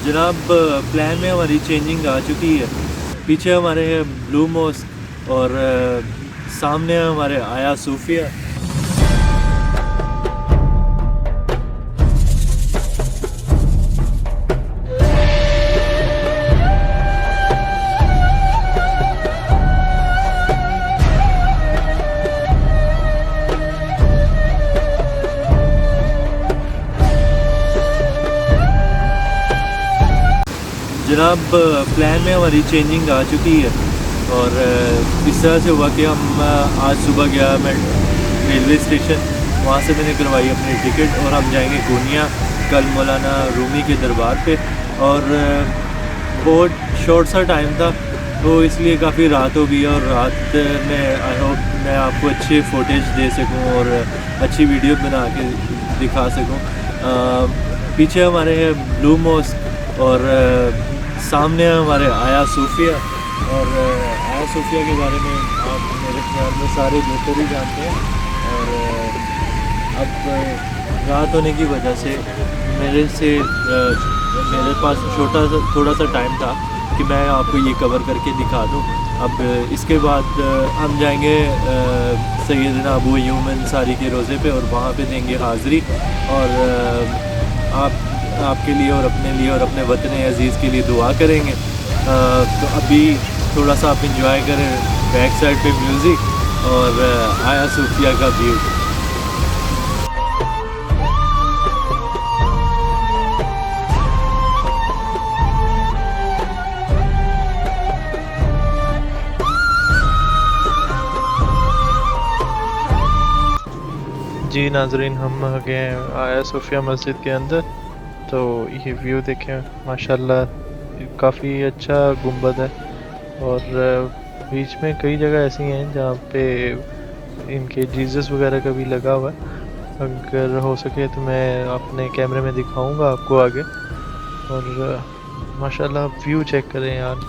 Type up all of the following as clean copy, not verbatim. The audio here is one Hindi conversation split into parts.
जनाब प्लान में हमारी चेंजिंग आ चुकी है। पीछे हमारे है ब्लू मॉस्क और सामने हमारे आया सूफिया। जनाब प्लान में हमारी चेंजिंग आ चुकी है और इस तरह से हुआ कि हम आज सुबह गया मैं रेलवे स्टेशन, वहाँ से मैंने करवाई अपनी टिकट और हम जाएंगे गोनिया कल मौलाना रूमी के दरबार पे। और बहुत शॉर्ट सा टाइम था तो इसलिए काफ़ी रात हो गई और रात में आई होप मैं आपको अच्छे फुटेज दे सकूं और अच्छी वीडियो बना के दिखा सकूं। पीछे हमारे है ब्लू मॉस्क और सामने हमारे आया सूफिया। और आया सूफिया के बारे में आप मेरे ख्याल में सारे बेहतर ही जानते हैं। और अब रात होने की वजह से मेरे पास थोड़ा सा टाइम था कि मैं आपको ये कवर करके दिखा दूं। अब इसके बाद हम जाएंगे सैयदना अबू अय्यूब अंसारी के रोज़े पे और वहाँ पे देंगे हाज़री। और आपके लिए और अपने वतन अज़ीज़ के लिए दुआ करेंगे। तो अभी थोड़ा सा आप इंजॉय करें बैक साइड पे म्यूज़िक और आया सूफिया का व्यू। जी नाजरीन, हम आ गए हैं आया सूफिया मस्जिद के अंदर। तो ये व्यू देखें, माशाल्लाह काफ़ी अच्छा गुंबद है और बीच में कई जगह ऐसी हैं जहाँ पे इनके जीसस वगैरह का भी लगा हुआ है। अगर हो सके तो मैं अपने कैमरे में दिखाऊंगा आपको आगे। और माशाल्लाह व्यू चेक करें यार।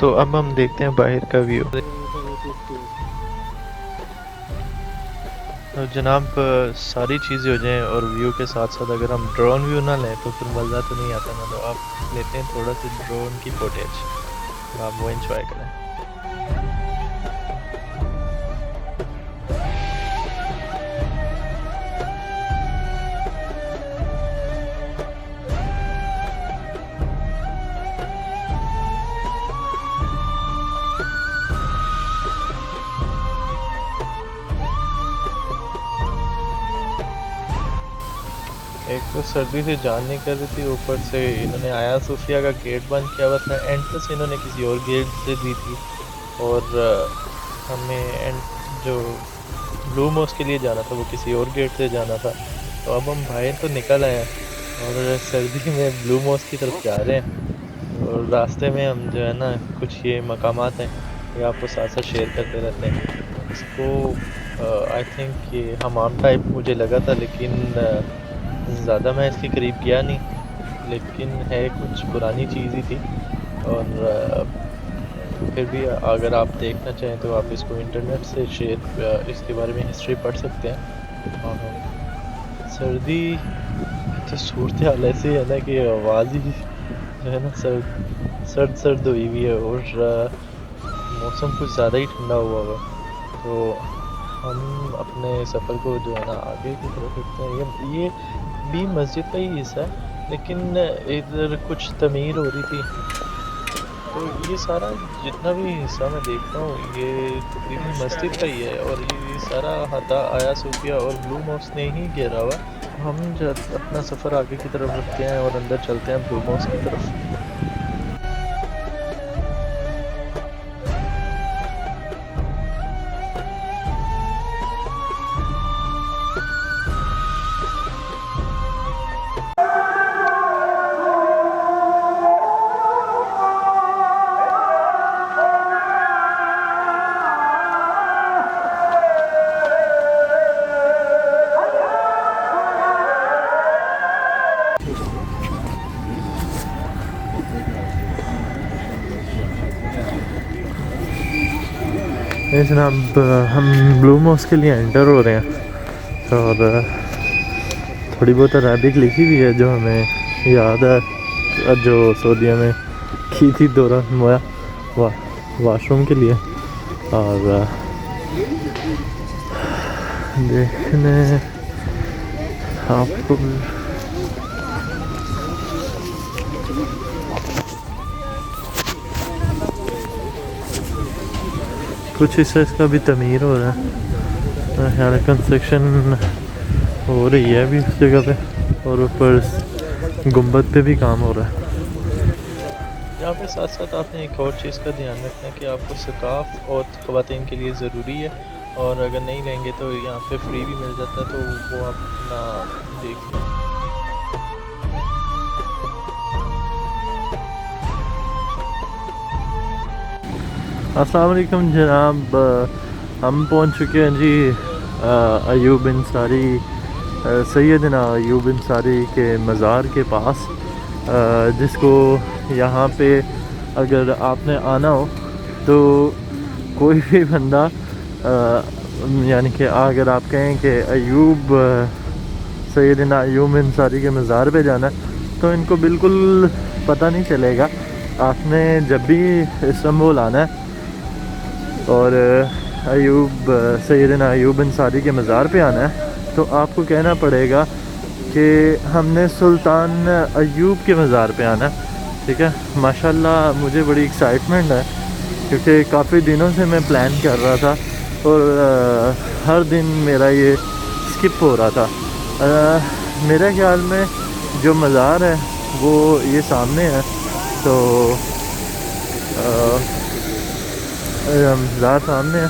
तो अब हम देखते हैं बाहर का व्यू। तो जनाब सारी चीज़ें हो जाएं और व्यू के साथ साथ अगर हम ड्रोन व्यू ना लें तो फिर मज़ा तो नहीं आता ना। तो आप लेते हैं थोड़ा सा ड्रोन की फुटेज, आप वो इंजॉय करें। एक तो सर्दी से जान नहीं कर रही थी, ऊपर से इन्होंने आया सूफिया का गेट बंद किया हुआ था। एंट्रेंस इन्होंने किसी और गेट से दी थी और हमें जो ब्लू मॉस्क के लिए जाना था वो किसी और गेट से जाना था। तो अब हम बाहर तो निकल आए हैं और सर्दी में ब्लू मॉस्क की तरफ जा रहे हैं। और रास्ते में हम जो है ना कुछ ये मकामात हैं ये आपको साथ साथ शेयर करते रहते हैं। इसको आई थिंक ये हमाम टाइप मुझे लगा था, लेकिन ज़्यादा मैं इसके करीब गया नहीं, लेकिन है कुछ पुरानी चीज़ ही थी। और फिर भी अगर आप देखना चाहें तो आप इसको इंटरनेट से शेयर इसके बारे में हिस्ट्री पढ़ सकते हैं। और सर्दी तो सूरत हाल ऐसी है ना कि आवाज़ ही जो है ना सर्द हुई हुई है और मौसम कुछ ज़्यादा ही ठंडा हुआ हुआ। तो हम अपने सफ़र को जो है ना आगे की तरफ रखते हैं। ये भी मस्जिद का ही हिस्सा है, लेकिन इधर कुछ तमीर हो रही थी। तो ये सारा जितना भी हिस्सा मैं देखता हूँ ये तकरीबन मस्जिद का ही है और ये सारा हाथा आया सूफिया और ब्लू मॉस्क ने ही घेरा हुआ। हम जब अपना सफ़र आगे की तरफ रखते हैं और अंदर चलते हैं ब्लू मॉस्क की तरफ। जनाब हम ब्लू मॉस्क के लिए एंटर हो रहे हैं और थोड़ी बहुत अरबिक लिखी हुई है जो हमें याद है। जो सऊदीया में की थी दौरा मोया वाशरूम के लिए। और देखने आपको कुछ हिस्सा इसका भी तमीर हो रहा है, कंस्ट्रक्शन हो रही है अभी उस जगह पे, और ऊपर गुंबद पे भी काम हो रहा है। यहाँ पे साथ साथ आपने एक और चीज़ का ध्यान रखना है कि आपको सकाफ और ख़वातीन के लिए ज़रूरी है, और अगर नहीं लेंगे तो यहाँ पे फ्री भी मिल जाता है, तो वो आप अपना देख लें। अस्सलाम वालेकुम जनाब, हम पहुँच चुके हैं जी अयूब अंसारी, सैयदना अयूब अंसारी के मज़ार के पास, जिसको यहाँ पे अगर आपने आना हो तो कोई भी बंदा यानी कि अगर आप कहें कि अयूब सैयदना अयूब अंसारी के मज़ार पे जाना है तो इनको बिल्कुल पता नहीं चलेगा। आपने जब भी इस्तांबुल आना है और अयूब सैयदना अयूब अंसारी के मज़ार पे आना है तो आपको कहना पड़ेगा कि हमने सुल्तान अयूब के मज़ार पे आना है। ठीक है, माशाल्लाह मुझे बड़ी एक्साइटमेंट है क्योंकि काफ़ी दिनों से मैं प्लान कर रहा था और हर दिन मेरा ये स्किप हो रहा था। मेरे ख्याल में जो मज़ार है वो ये सामने है, तो मज़ार सामने है।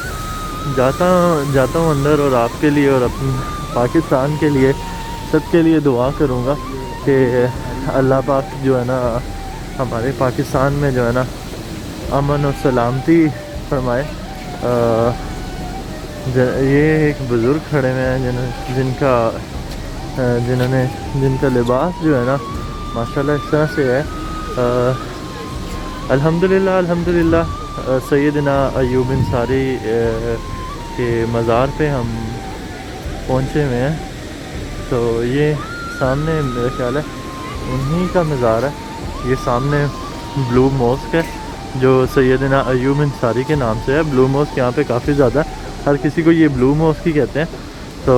जाता हूँ अंदर और आपके लिए और अपने पाकिस्तान के लिए सबके लिए दुआ करूँगा कि अल्लाह पाक जो है ना हमारे पाकिस्तान में जो है ना अमन और सलामती फरमाए। ये एक बुज़ुर्ग खड़े हुए हैं जिनका लिबास जो है ना माशाल्लाह इस तरह से है। अल्हम्दुलिल्लाह सैयदना अयूब अंसारी के मज़ार पे हम पहुँचे हुए हैं। तो ये सामने मेरा ख्याल है उन्हीं का मज़ार है। ये सामने ब्लू मॉस्क है जो सैयदना अयूब अंसारी के नाम से है। ब्लू मॉस्क यहाँ पे काफ़ी ज़्यादा, हर किसी को ये ब्लू मॉस्क ही कहते हैं। तो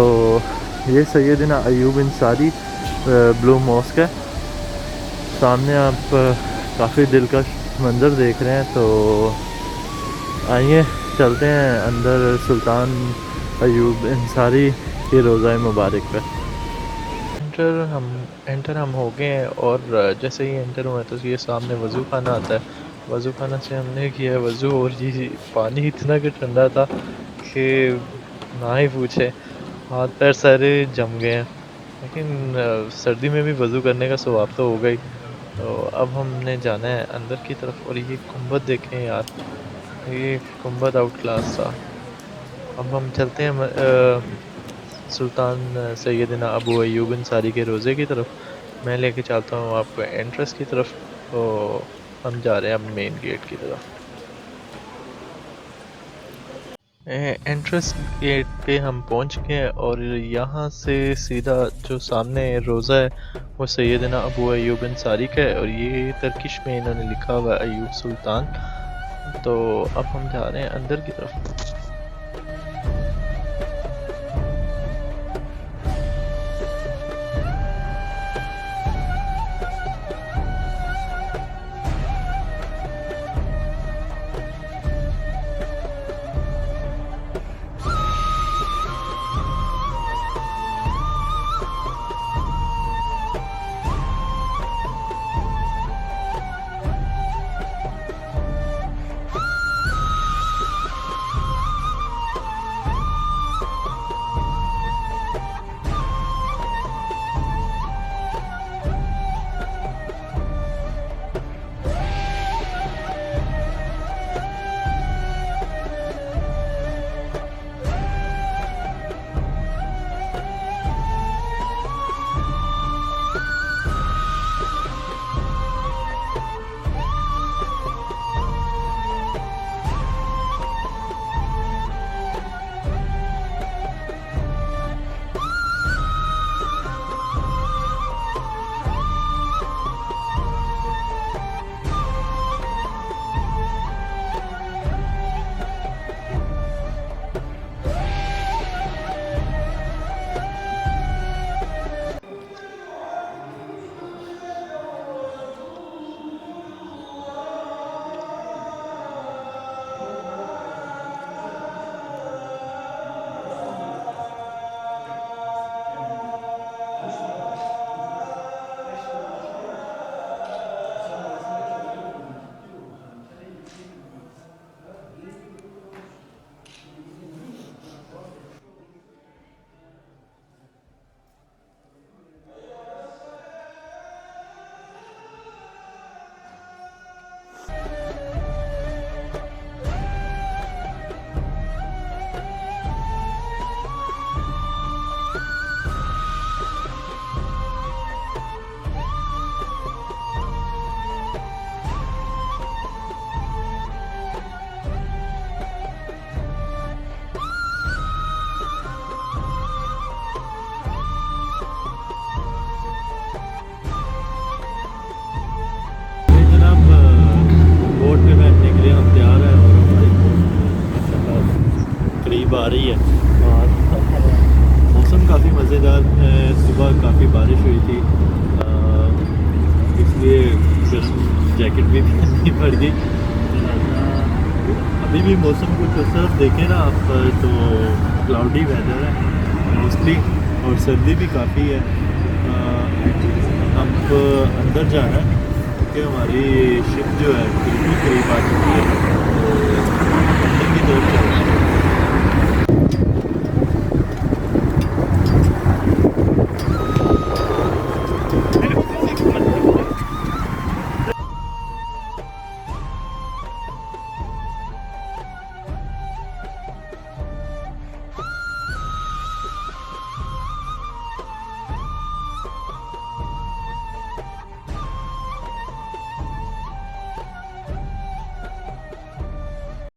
ये सैयदना अयूब अंसारी ब्लू मॉस्क है। सामने आप काफ़ी दिलकश मंज़र देख रहे हैं। तो आइए चलते हैं अंदर सुल्तान अयूब अंसारी के रोज़ा मुबारक पे। एंटर हम हो गए हैं, और जैसे ही एंटर हुए तो ये सामने वज़ू खाना आता है। वज़ू खाना से हमने किया वज़ू, और ये पानी इतना कि ठंडा था कि ना ही पूछे, हाथ पैर सारे जम गए हैं। लेकिन सर्दी में भी वज़ू करने का सवाब तो होगा ही। तो अब हमने जाना है अंदर की तरफ, और ये गुंबद देखें यार, ये गुंबद आउट क्लास था। अब हम चलते हैं सुल्तान सैयदना अबू अयूब अंसारी के रोज़े की तरफ। मैं लेके चलता हूँ आपको एंट्रेंस की तरफ। तो हम जा रहे हैं अब मेन गेट की तरफ। एंट्रेंस गेट पे हम पहुंच गए, और यहाँ से सीधा जो सामने रोज़ा है वो सैयदना अबू अयूब अंसारी का है, और ये तर्किश में इन्होंने लिखा हुआ है अयूब सुल्तान। तो अब हम जा रहे हैं अंदर की तरफ। लिए हम तैयार हैं और हमारी माशाल्लाह करीब आ रही है। और मौसम काफ़ी मज़ेदार है, सुबह काफ़ी बारिश हुई थी, इसलिए गर्म जैकेट भी पहननी पड़ गई। अभी भी मौसम कुछ उस तरफ देखें ना आप तो क्लाउडी वेदर है मोस्टली, और सर्दी भी काफ़ी है। अब अंदर जाना है क्योंकि हमारी शिप जो है बिल्कुल करीब आ चुकी है, तो लैंडिंग की दौड़ चल रही है।